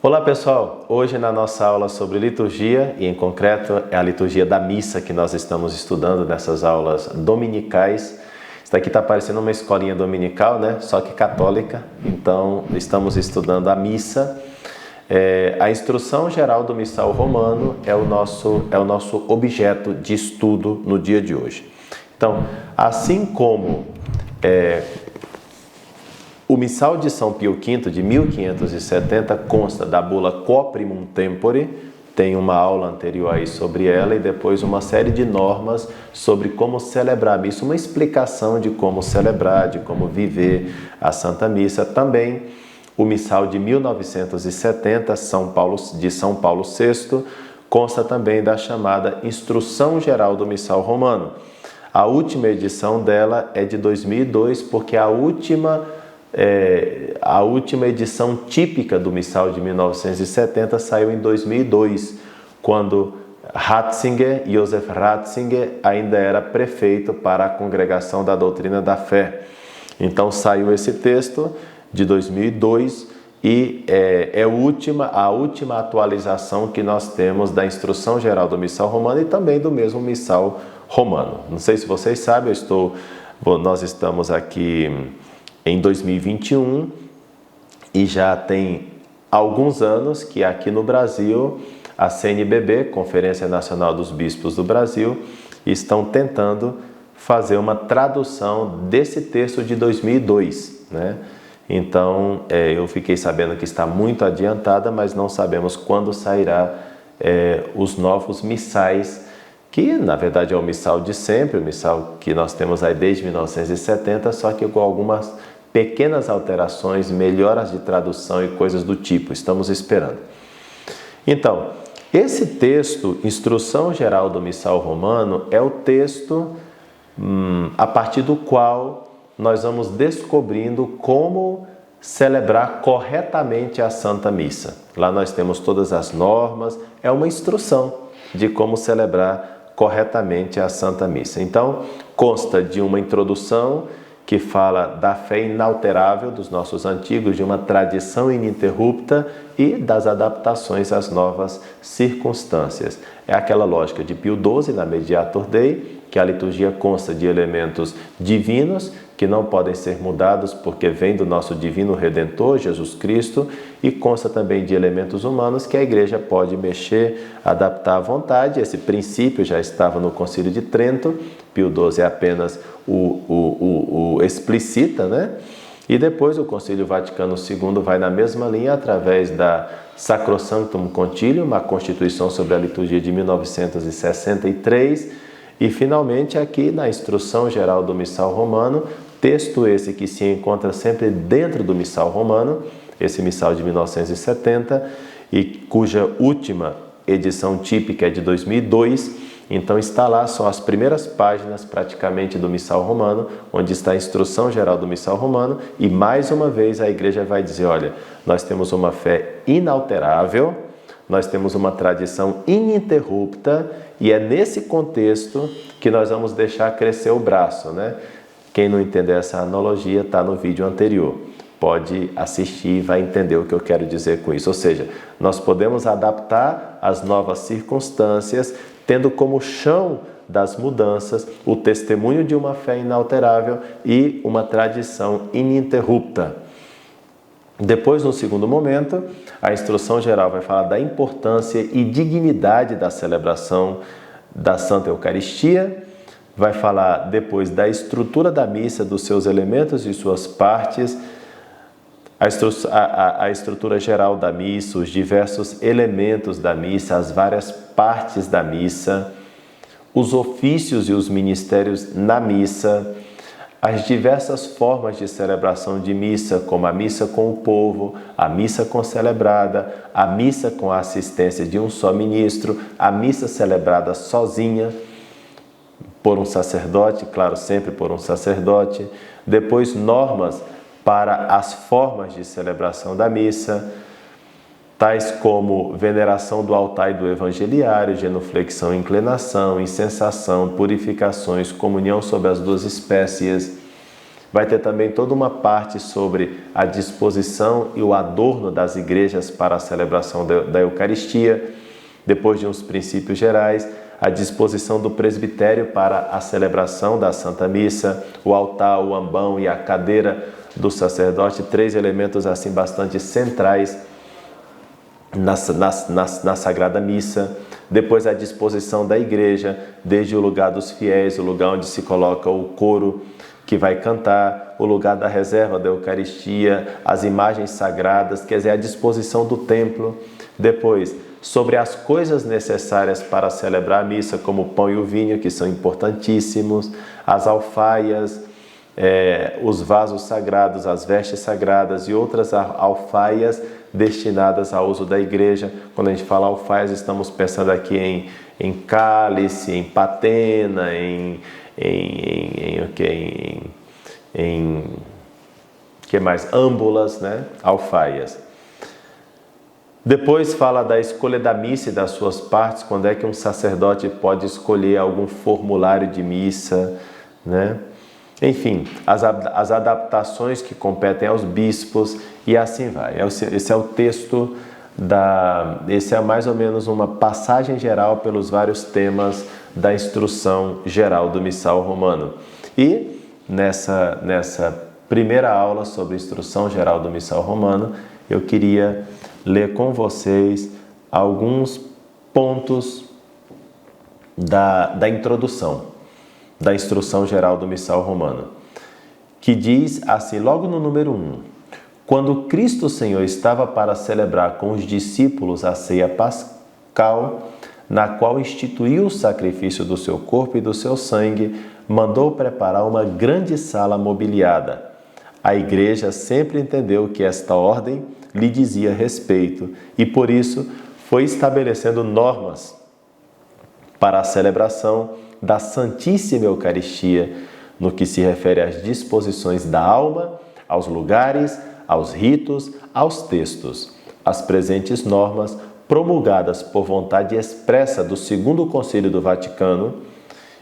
Olá pessoal, hoje na nossa aula sobre liturgia, e em concreto é a liturgia da missa que nós estamos estudando nessas aulas dominicais. Isso daqui está parecendo uma escolinha dominical, né? Só que católica, então estamos estudando a missa. A instrução geral do missal romano é o nosso objeto de estudo no dia de hoje. Então, assim como o missal de São Pio V de 1570 consta da bula Quo Primum Tempore, tem uma aula anterior aí sobre ela e depois uma série de normas sobre como celebrar a missa, uma explicação de como celebrar, de como viver a Santa Missa. Também o missal de 1970 de São Paulo VI consta também da chamada Instrução Geral do Missal Romano. A última edição dela é de 2002, porque a última edição típica do missal de 1970 saiu em 2002, quando Josef Ratzinger ainda era prefeito para a Congregação da Doutrina da Fé. Então saiu esse texto de 2002 e é a última atualização que nós temos da Instrução Geral do Missal Romano e também do mesmo Missal Romano. Não sei se vocês sabem, nós estamos aqui em 2021 e já tem alguns anos que aqui no Brasil a CNBB, Conferência Nacional dos Bispos do Brasil, estão tentando fazer uma tradução desse texto de 2002, né? Então eu fiquei sabendo que está muito adiantada, mas não sabemos quando sairá os novos missais, que na verdade é o missal de sempre, o missal que nós temos aí desde 1970, só que com algumas pequenas alterações, melhoras de tradução e coisas do tipo. Estamos esperando. Então, esse texto, Instrução Geral do Missal Romano, é o texto a partir do qual nós vamos descobrindo como celebrar corretamente a Santa Missa. Lá nós temos todas as normas, é uma instrução de como celebrar corretamente a Santa Missa. Então, consta de uma introdução que fala da fé inalterável dos nossos antigos, de uma tradição ininterrupta e das adaptações às novas circunstâncias. É aquela lógica de Pio XII na Mediator Dei, que a liturgia consta de elementos divinos que não podem ser mudados porque vem do nosso divino Redentor, Jesus Cristo, e consta também de elementos humanos que a Igreja pode mexer, adaptar à vontade. Esse princípio já estava no Concílio de Trento, Pio XII é apenas o explicita, né? E depois o Concílio Vaticano II vai na mesma linha através da Sacrosanctum Concilium, a Constituição sobre a Liturgia de 1963, e finalmente aqui na Instrução Geral do Missal Romano, texto esse que se encontra sempre dentro do Missal Romano, esse missal de 1970, e cuja última edição típica é de 2002, então está lá, são as primeiras páginas praticamente do Missal Romano, onde está a Instrução Geral do Missal Romano, e mais uma vez a Igreja vai dizer, olha, nós temos uma fé inalterável, nós temos uma tradição ininterrupta, e é nesse contexto que nós vamos deixar crescer o braço, né? Quem não entender essa analogia está no vídeo anterior. Pode assistir e vai entender o que eu quero dizer com isso. Ou seja, nós podemos adaptar às novas circunstâncias, tendo como chão das mudanças o testemunho de uma fé inalterável e uma tradição ininterrupta. Depois, no segundo momento, a Instrução Geral vai falar da importância e dignidade da celebração da Santa Eucaristia, vai falar depois da estrutura da missa, dos seus elementos e suas partes, a estrutura geral da missa, os diversos elementos da missa, as várias partes da missa, os ofícios e os ministérios na missa, as diversas formas de celebração de missa, como a missa com o povo, a missa concelebrada, a missa com a assistência de um só ministro, a missa celebrada sozinha, por um sacerdote, claro, sempre por um sacerdote. Depois, normas para as formas de celebração da missa, tais como veneração do altar e do evangeliário, genuflexão e inclinação, incensação, purificações, comunhão sob as duas espécies, Vai ter também toda uma parte sobre a disposição e o adorno das igrejas para a celebração da Eucaristia. Depois de uns princípios gerais, a disposição do presbitério para a celebração da Santa Missa, o altar, o ambão e a cadeira do sacerdote, 3 elementos assim bastante centrais na Sagrada Missa. Depois a disposição da igreja, desde o lugar dos fiéis, o lugar onde se coloca o coro que vai cantar, o lugar da reserva da Eucaristia, as imagens sagradas, quer dizer, a disposição do templo. Depois, sobre as coisas necessárias para celebrar a missa, como o pão e o vinho, que são importantíssimos, as alfaias, os vasos sagrados, as vestes sagradas e outras alfaias destinadas ao uso da igreja. Quando a gente fala alfaias, estamos pensando aqui em cálice, em patena, que mais? Âmbulas, né? Alfaias. Depois fala da escolha da missa e das suas partes, quando é que um sacerdote pode escolher algum formulário de missa, né? Enfim, as adaptações que competem aos bispos e assim vai. Esse é o texto esse é mais ou menos uma passagem geral pelos vários temas da instrução geral do Missal Romano. E nessa primeira aula sobre instrução geral do Missal Romano, eu queria ler com vocês alguns pontos da introdução da instrução geral do Missal Romano, que diz assim, logo no número 1: quando Cristo Senhor estava para celebrar com os discípulos a ceia pascal, na qual instituiu o sacrifício do seu corpo e do seu sangue, mandou preparar uma grande sala mobiliada. A igreja sempre entendeu que esta ordem lhe dizia respeito e, por isso, foi estabelecendo normas para a celebração da Santíssima Eucaristia, no que se refere às disposições da alma, aos lugares, aos ritos, aos textos. As presentes normas, promulgadas por vontade expressa do Segundo Concílio do Vaticano,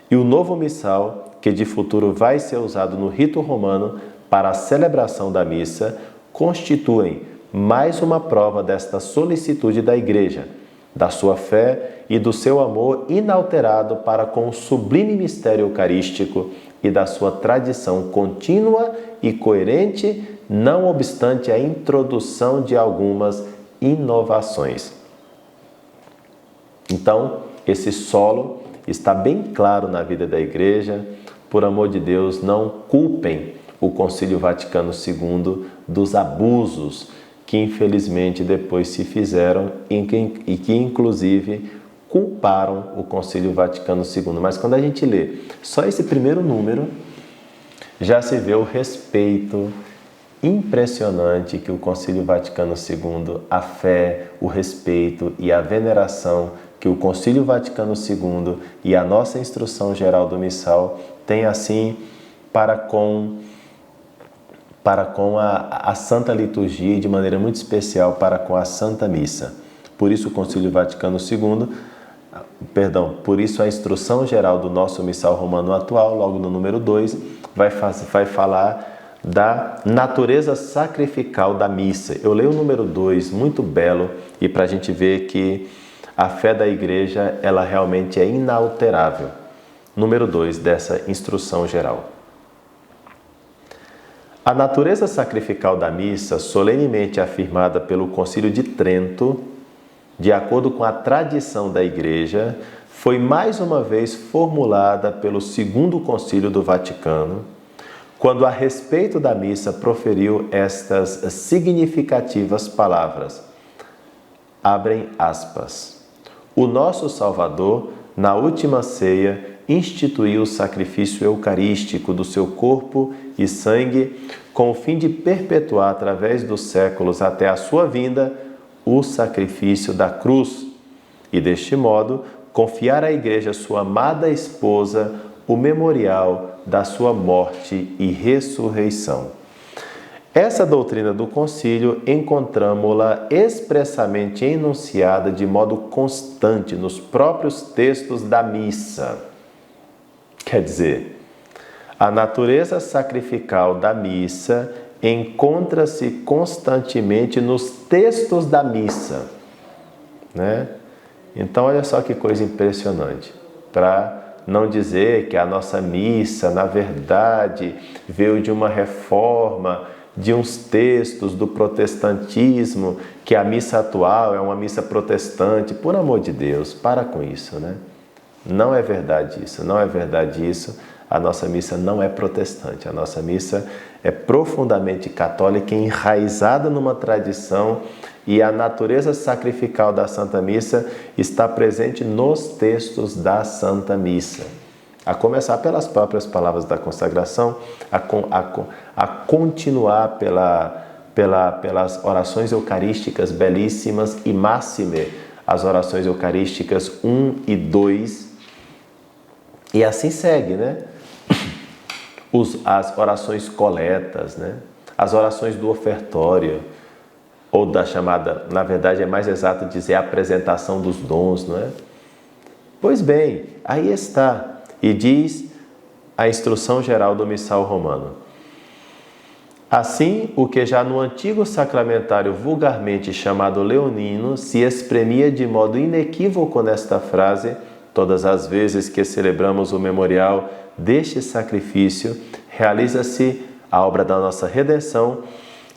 e o novo missal, que de futuro vai ser usado no rito romano para a celebração da missa, constituem mais uma prova desta solicitude da Igreja, da sua fé e do seu amor inalterado para com o sublime mistério eucarístico e da sua tradição contínua e coerente, não obstante a introdução de algumas inovações. Então, esse solo está bem claro na vida da Igreja. Por amor de Deus, não culpem o Concílio Vaticano II dos abusos que infelizmente depois se fizeram e que inclusive culparam o Concílio Vaticano II. Mas quando a gente lê só esse primeiro número, já se vê o respeito impressionante que o Concílio Vaticano II, a fé, o respeito e a veneração que o Concílio Vaticano II e a nossa instrução geral do missal tem assim para com a Santa Liturgia e de maneira muito especial para com a Santa Missa. Por isso o Concílio Vaticano II, por isso a instrução geral do nosso missal romano atual, logo no número 2, vai falar da natureza sacrificial da missa. Eu leio o número 2, muito belo, e para a gente ver que a fé da Igreja, ela realmente é inalterável. Número 2 dessa instrução geral. A natureza sacrificial da missa, solenemente afirmada pelo Concílio de Trento, de acordo com a tradição da Igreja, foi mais uma vez formulada pelo Segundo Concílio do Vaticano, quando a respeito da missa proferiu estas significativas palavras. Abrem aspas. O nosso Salvador, na última ceia, instituiu o sacrifício eucarístico do seu corpo e sangue, com o fim de perpetuar através dos séculos até a sua vinda o sacrifício da cruz e, deste modo, confiar à Igreja, sua amada esposa, o memorial da sua morte e ressurreição. Essa doutrina do concílio encontramos-la expressamente enunciada de modo constante nos próprios textos da missa. Quer dizer, A natureza sacrificial da missa encontra-se constantemente nos textos da missa, né? Então, olha só que coisa impressionante. Para não dizer que a nossa missa, na verdade, veio de uma reforma, de uns textos do protestantismo, que a missa atual é uma missa protestante. Por amor de Deus, para com isso, né? Não é verdade isso, não é verdade isso. A nossa missa não é protestante, a nossa missa é profundamente católica, enraizada numa tradição, e a natureza sacrificial da Santa Missa está presente nos textos da Santa Missa. A começar pelas próprias palavras da consagração, a continuar pelas orações eucarísticas belíssimas e máxime as orações eucarísticas 1 e 2, e assim segue, né? As orações coletas, né? As orações do ofertório, ou da chamada, na verdade é mais exato dizer, a apresentação dos dons, não é? Pois bem, aí está, e diz a instrução geral do missal romano. Assim, o que já no antigo sacramentário vulgarmente chamado leonino se espremia de modo inequívoco nesta frase, todas as vezes que celebramos o memorial deste sacrifício, realiza-se a obra da nossa redenção,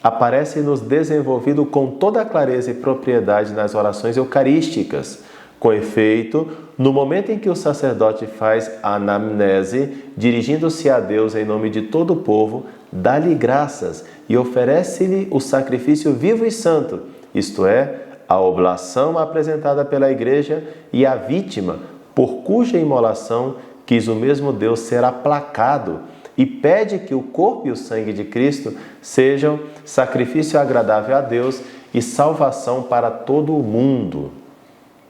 aparece-nos desenvolvido com toda a clareza e propriedade nas orações eucarísticas. Com efeito, no momento em que o sacerdote faz a anamnese, dirigindo-se a Deus em nome de todo o povo, dá-lhe graças e oferece-lhe o sacrifício vivo e santo, isto é, a oblação apresentada pela Igreja e a vítima, por cuja imolação quis o mesmo Deus ser aplacado, e pede que o corpo e o sangue de Cristo sejam sacrifício agradável a Deus e salvação para todo o mundo.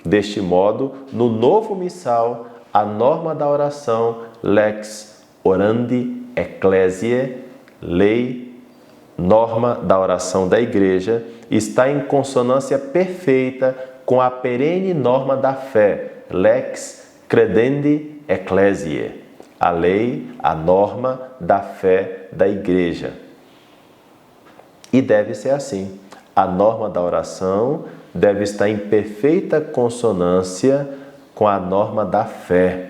Deste modo, no novo missal, a norma da oração lex orandi ecclesiae, lei, norma da oração da Igreja, está em consonância perfeita com a perene norma da fé, lex credendi ecclesiae, a lei, a norma da fé da Igreja. E deve ser assim. A norma da oração deve estar em perfeita consonância com a norma da fé.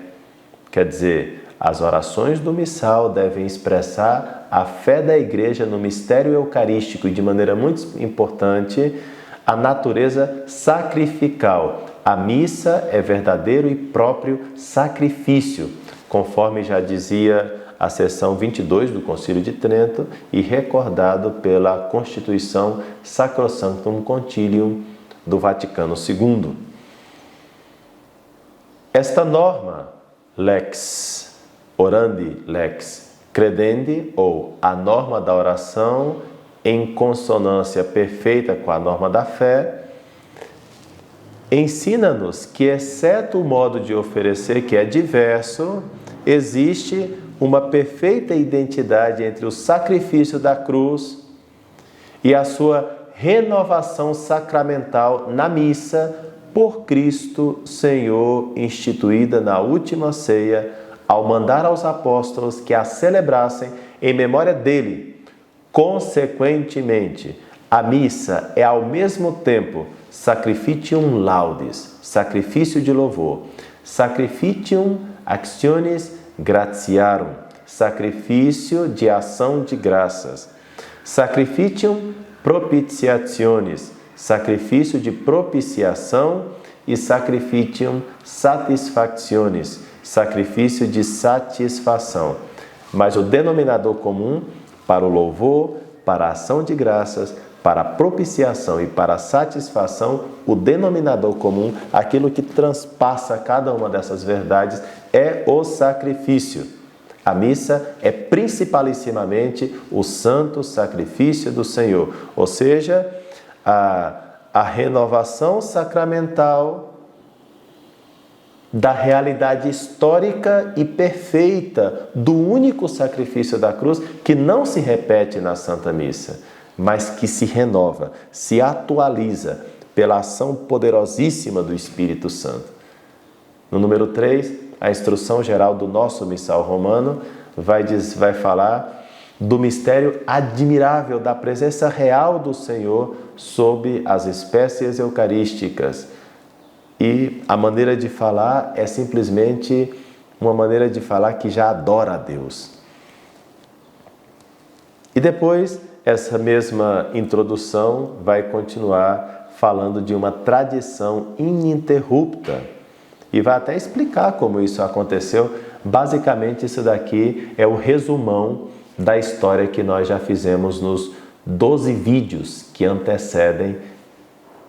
Quer dizer, as orações do missal devem expressar a fé da Igreja no mistério eucarístico e, de maneira muito importante, a natureza sacrificial. A missa é verdadeiro e próprio sacrifício, conforme já dizia a seção 22 do Concílio de Trento e recordado pela Constituição Sacrosanctum Concilium do Vaticano II. Esta norma, lex orandi, lex credendi, ou a norma da oração em consonância perfeita com a norma da fé, ensina-nos que, exceto o modo de oferecer, que é diverso, existe uma perfeita identidade entre o sacrifício da cruz e a sua renovação sacramental na missa por Cristo Senhor, instituída na última ceia, ao mandar aos apóstolos que a celebrassem em memória dele. Consequentemente, a missa é ao mesmo tempo sacrificium laudes, sacrifício de louvor, sacrificium actionis gratiarum, sacrifício de ação de graças, sacrificium propitiationis, sacrifício de propiciação, e sacrificium satisfactionis, sacrifício de satisfação. Mas o denominador comum para o louvor, para a ação de graças, para a propiciação e para a satisfação, o denominador comum, aquilo que transpassa cada uma dessas verdades, é o sacrifício. A missa é principalissimamente o santo sacrifício do Senhor, ou seja, a renovação sacramental da realidade histórica e perfeita do único sacrifício da cruz, que não se repete na Santa Missa, mas que se renova, se atualiza pela ação poderosíssima do Espírito Santo. No número 3, a instrução geral do nosso missal romano vai falar do mistério admirável da presença real do Senhor sob as espécies eucarísticas. E a maneira de falar é simplesmente uma maneira de falar que já adora a Deus. E depois, essa mesma introdução vai continuar falando de uma tradição ininterrupta. E vai até explicar como isso aconteceu. Basicamente, isso daqui é o resumão da história que nós já fizemos nos 12 vídeos que antecedem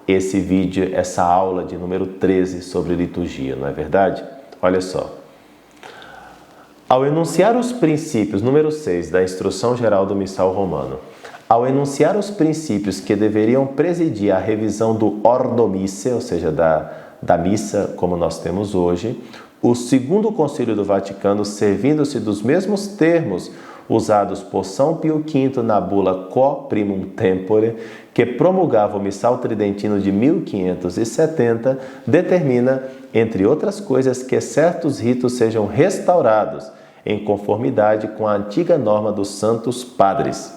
esse vídeo, essa aula de número 13 sobre liturgia, não é verdade? Olha só. Ao enunciar os princípios, número 6, da Instrução Geral do Missal Romano, ao enunciar os princípios que deveriam presidir a revisão do Ordo Missae, ou seja, da missa como nós temos hoje, o Segundo Concílio do Vaticano, servindo-se dos mesmos termos usados por São Pio V na bula Quo Primum Tempore, que promulgava o Missal Tridentino de 1570, determina, entre outras coisas, que certos ritos sejam restaurados em conformidade com a antiga norma dos Santos Padres.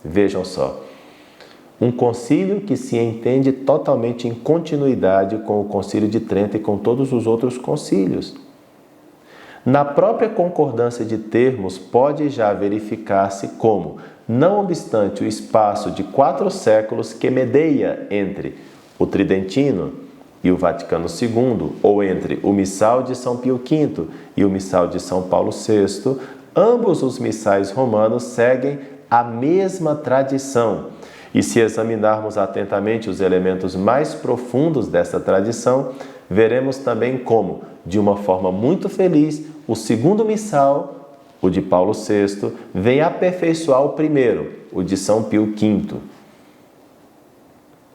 Vejam só, um concílio que se entende totalmente em continuidade com o Concílio de Trento e com todos os outros concílios. Na própria concordância de termos, pode já verificar-se como, não obstante o espaço de 4 séculos que medeia entre o Tridentino e o Vaticano II, ou entre o Missal de São Pio V e o Missal de São Paulo VI, ambos os missais romanos seguem a mesma tradição. E se examinarmos atentamente os elementos mais profundos dessa tradição, veremos também como, de uma forma muito feliz, o segundo missal, o de Paulo VI, vem aperfeiçoar o primeiro, o de São Pio V.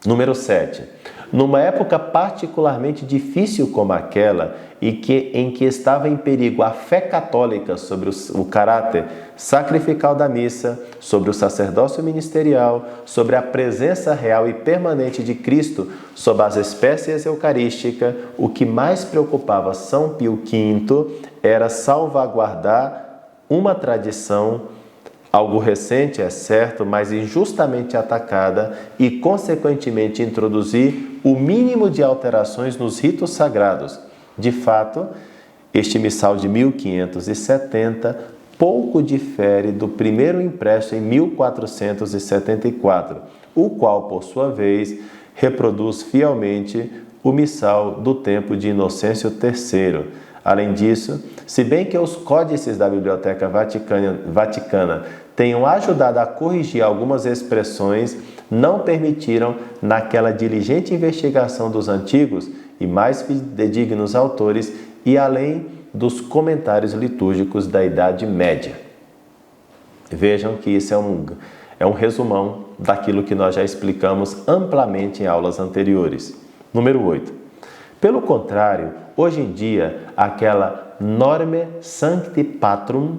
Número 7. Numa época particularmente difícil como aquela, em que estava em perigo a fé católica sobre o caráter sacrificial da missa, sobre o sacerdócio ministerial, sobre a presença real e permanente de Cristo sob as espécies eucarísticas, o que mais preocupava São Pio V era salvaguardar uma tradição, algo recente, é certo, mas injustamente atacada, e, consequentemente, introduzir o mínimo de alterações nos ritos sagrados. De fato, este missal de 1570 pouco difere do primeiro impresso em 1474, o qual, por sua vez, reproduz fielmente o missal do tempo de Inocêncio III. Além disso, se bem que os códices da Biblioteca Vaticana tenham ajudado a corrigir algumas expressões, não permitiram, naquela diligente investigação dos antigos e mais fidedignos autores, e além dos comentários litúrgicos da Idade Média. Vejam que isso é um resumão daquilo que nós já explicamos amplamente em aulas anteriores. Número 8. Pelo contrário, hoje em dia, aquela Norme Sanctorum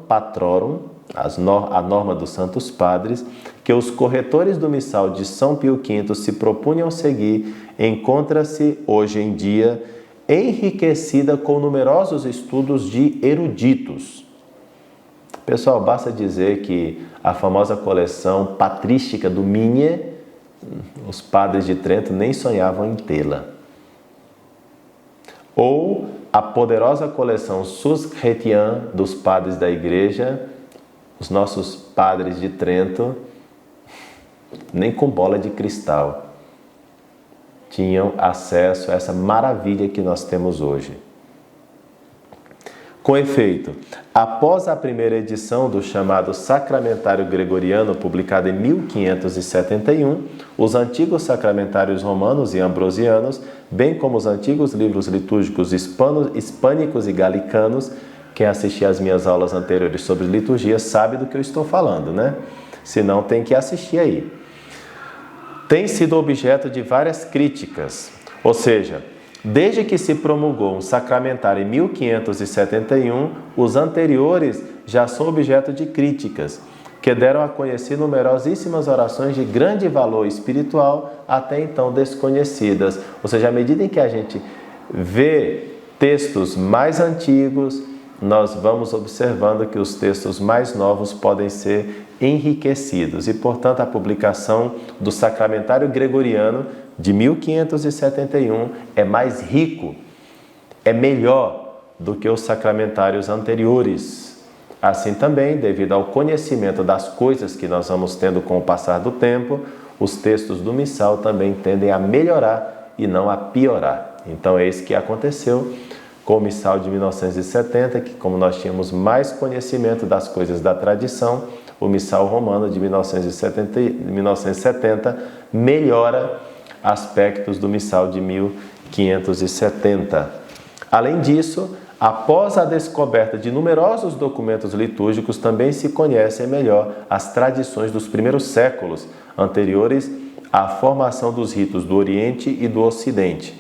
Patrorum, a norma dos Santos Padres, que os corretores do missal de São Pio V se propunham seguir, encontra-se hoje em dia enriquecida com numerosos estudos de eruditos. Pessoal, basta dizer que a famosa coleção patrística do Migne, os padres de Trento nem sonhavam em tê-la. Ou a poderosa coleção Sus Chrétiens dos padres da Igreja, os nossos padres de Trento, nem com bola de cristal tinham acesso a essa maravilha que nós temos hoje. Com efeito, após a primeira edição do chamado Sacramentário Gregoriano, publicado em 1571, os antigos sacramentários romanos e ambrosianos, bem como os antigos livros litúrgicos hispânicos e galicanos, quem assistir às minhas aulas anteriores sobre liturgia sabe do que eu estou falando, né? Se não, tem que assistir aí. Tem sido objeto de várias críticas, ou seja, desde que se promulgou um sacramentário em 1571, os anteriores já são objeto de críticas, que deram a conhecer numerosíssimas orações de grande valor espiritual, até então desconhecidas. Ou seja, à medida em que a gente vê textos mais antigos, nós vamos observando que os textos mais novos podem ser enriquecidos. E, portanto, a publicação do Sacramentário Gregoriano de 1571 é mais rico, é melhor do que os sacramentários anteriores. Assim também, devido ao conhecimento das coisas que nós vamos tendo com o passar do tempo, os textos do missal também tendem a melhorar e não a piorar. Então é isso que aconteceu com o missal de 1970, que como nós tínhamos mais conhecimento das coisas da tradição, o missal romano de 1970 melhora aspectos do missal de 1570. Além disso, após a descoberta de numerosos documentos litúrgicos, também se conhecem melhor as tradições dos primeiros séculos anteriores à formação dos ritos do Oriente e do Ocidente.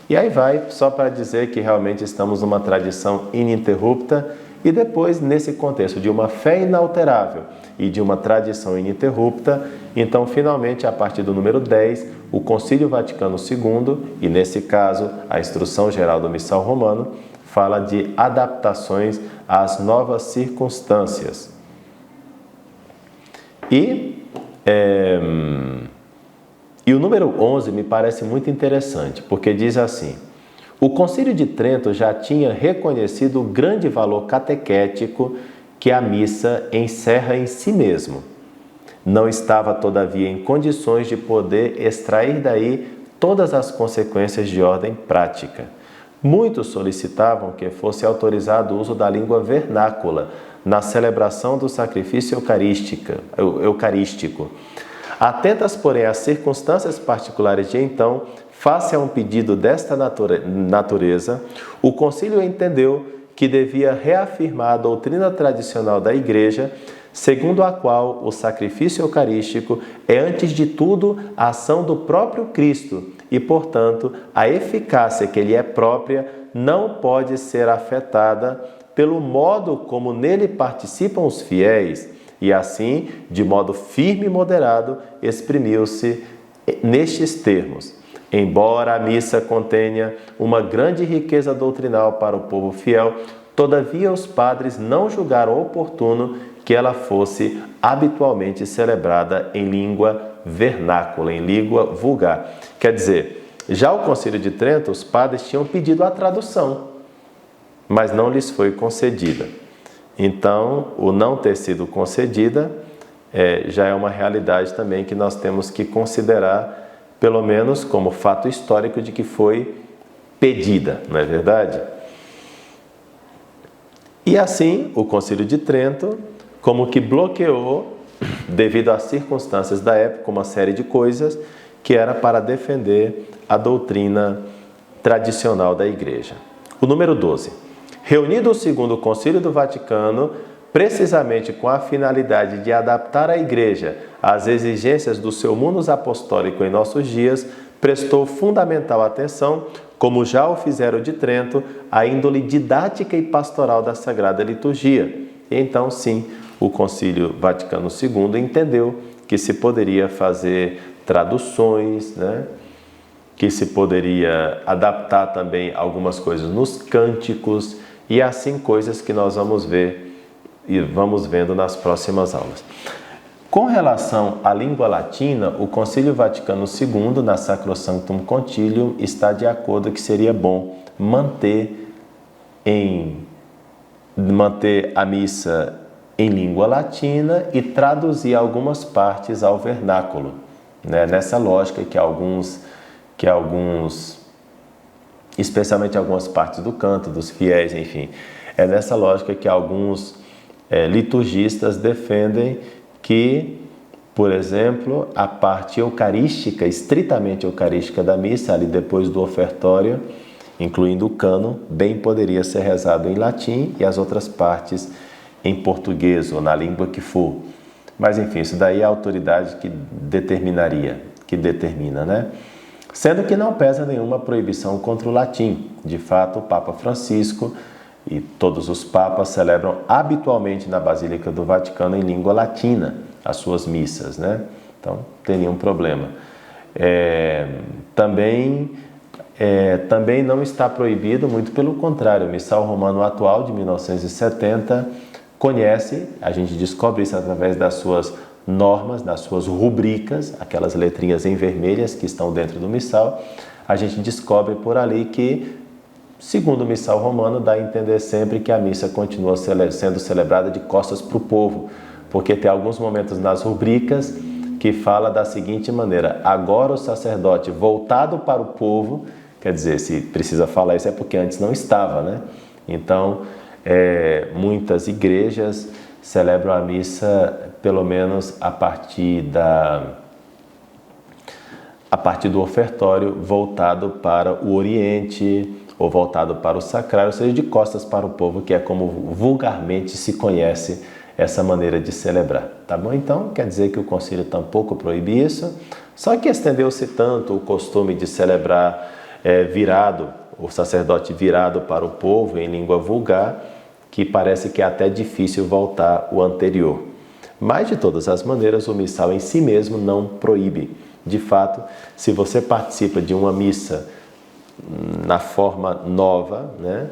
E aí vai, só para dizer que realmente estamos numa tradição ininterrupta e depois, nesse contexto de uma fé inalterável e de uma tradição ininterrupta, então, finalmente, a partir do número 10, o Concílio Vaticano II, e nesse caso, a Instrução Geral do Missal Romano, fala de adaptações às novas circunstâncias. E o número 11 me parece muito interessante, porque diz assim: o Concílio de Trento já tinha reconhecido o grande valor catequético que a missa encerra em si mesmo. Não estava, todavia, em condições de poder extrair daí todas as consequências de ordem prática. Muitos solicitavam que fosse autorizado o uso da língua vernácula na celebração do sacrifício eucarístico. Atentas, porém, às circunstâncias particulares de então, face a um pedido desta natureza, o concílio entendeu que devia reafirmar a doutrina tradicional da Igreja, segundo a qual o sacrifício eucarístico é, antes de tudo, a ação do próprio Cristo e, portanto, a eficácia que lhe é própria não pode ser afetada pelo modo como nele participam os fiéis. E assim, de modo firme e moderado, exprimiu-se nestes termos: embora a missa contenha uma grande riqueza doutrinal para o povo fiel, todavia os padres não julgaram oportuno que ela fosse habitualmente celebrada em língua vernácula, em língua vulgar. Quer dizer, já o Concílio de Trento, os padres tinham pedido a tradução, mas não lhes foi concedida. Então, o não ter sido concedida já é uma realidade também que nós temos que considerar, pelo menos como fato histórico de que foi pedida, não é verdade? E assim, o Concílio de Trento, como que bloqueou, devido às circunstâncias da época, uma série de coisas que era para defender a doutrina tradicional da Igreja. O número 12. Reunido o Segundo Concílio do Vaticano, precisamente com a finalidade de adaptar a Igreja às exigências do seu munus apostólico em nossos dias, prestou fundamental atenção, como já o fizeram de Trento, à índole didática e pastoral da Sagrada Liturgia. E então, sim, o Concílio Vaticano II entendeu que se poderia fazer traduções, que se poderia adaptar também algumas coisas nos cânticos, e assim coisas que nós vamos ver e vamos vendo nas próximas aulas. Com relação à língua latina, o Concílio Vaticano II, na Sacrosanctum Concilium, está de acordo que seria bom manter a missa em língua latina e traduzir algumas partes ao vernáculo, nessa lógica que alguns, especialmente algumas partes do canto, dos fiéis, enfim, é nessa lógica que alguns liturgistas defendem que, por exemplo, a parte eucarística, estritamente eucarística da missa, ali depois do ofertório, incluindo o cânon, bem poderia ser rezado em latim e as outras partes em português ou na língua que for. Mas, enfim, isso daí é a autoridade que determina, Sendo que não pesa nenhuma proibição contra o latim. De fato, o Papa Francisco e todos os papas celebram habitualmente na Basílica do Vaticano em língua latina as suas missas, Então, não tem nenhum problema. Também também não está proibido, muito pelo contrário. O Missal Romano atual, de 1970, conhece, a gente descobre isso através das suas normas, das suas rubricas, aquelas letrinhas em vermelhas que estão dentro do missal. A gente descobre por ali que, segundo o Missal Romano, dá a entender sempre que a missa continua sendo celebrada de costas para o povo, porque tem alguns momentos nas rubricas que fala da seguinte maneira: agora o sacerdote voltado para o povo, quer dizer, se precisa falar isso é porque antes não estava, né? Então, muitas igrejas celebram a missa pelo menos a partir do ofertório voltado para o Oriente ou voltado para o sacrário, ou seja, de costas para o povo, que é como vulgarmente se conhece essa maneira de celebrar, tá bom? Então, quer dizer que o concílio tampouco proíbe isso, só que estendeu-se tanto o costume de celebrar virado, o sacerdote virado para o povo em língua vulgar, que parece que é até difícil voltar o anterior. Mas, de todas as maneiras, o missal em si mesmo não proíbe. De fato, se você participa de uma missa na forma nova, né,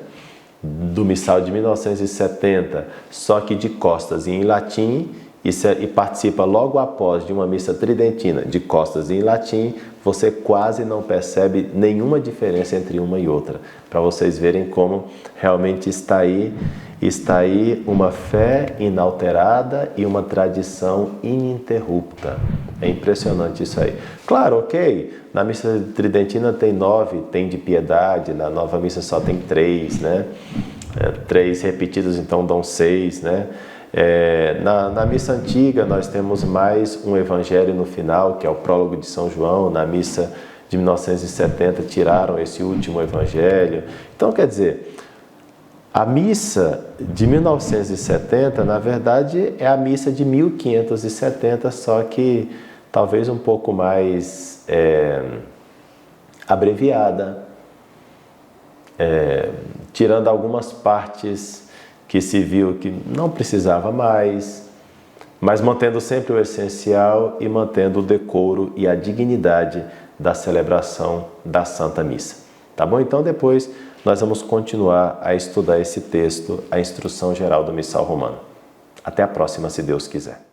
do missal de 1970, só que de costas e em latim, e participa logo após de uma missa tridentina de costas e em latim, você quase não percebe nenhuma diferença entre uma e outra, para vocês verem como realmente está aí uma fé inalterada e uma tradição ininterrupta. É impressionante isso aí. Claro, ok, na missa tridentina tem 9, tem de piedade, na nova missa só tem 3, né? 3 repetidos, então dão 6, né? Na missa antiga nós temos mais um evangelho no final, que é o prólogo de São João. Na missa de 1970 tiraram esse último evangelho. Então, quer dizer, a missa de 1970, na verdade, é a missa de 1570, só que talvez um pouco mais abreviada, tirando algumas partes que se viu que não precisava mais, mas mantendo sempre o essencial e mantendo o decoro e a dignidade da celebração da Santa Missa. Tá bom? Então depois nós vamos continuar a estudar esse texto, a Instrução Geral do Missal Romano. Até a próxima, se Deus quiser.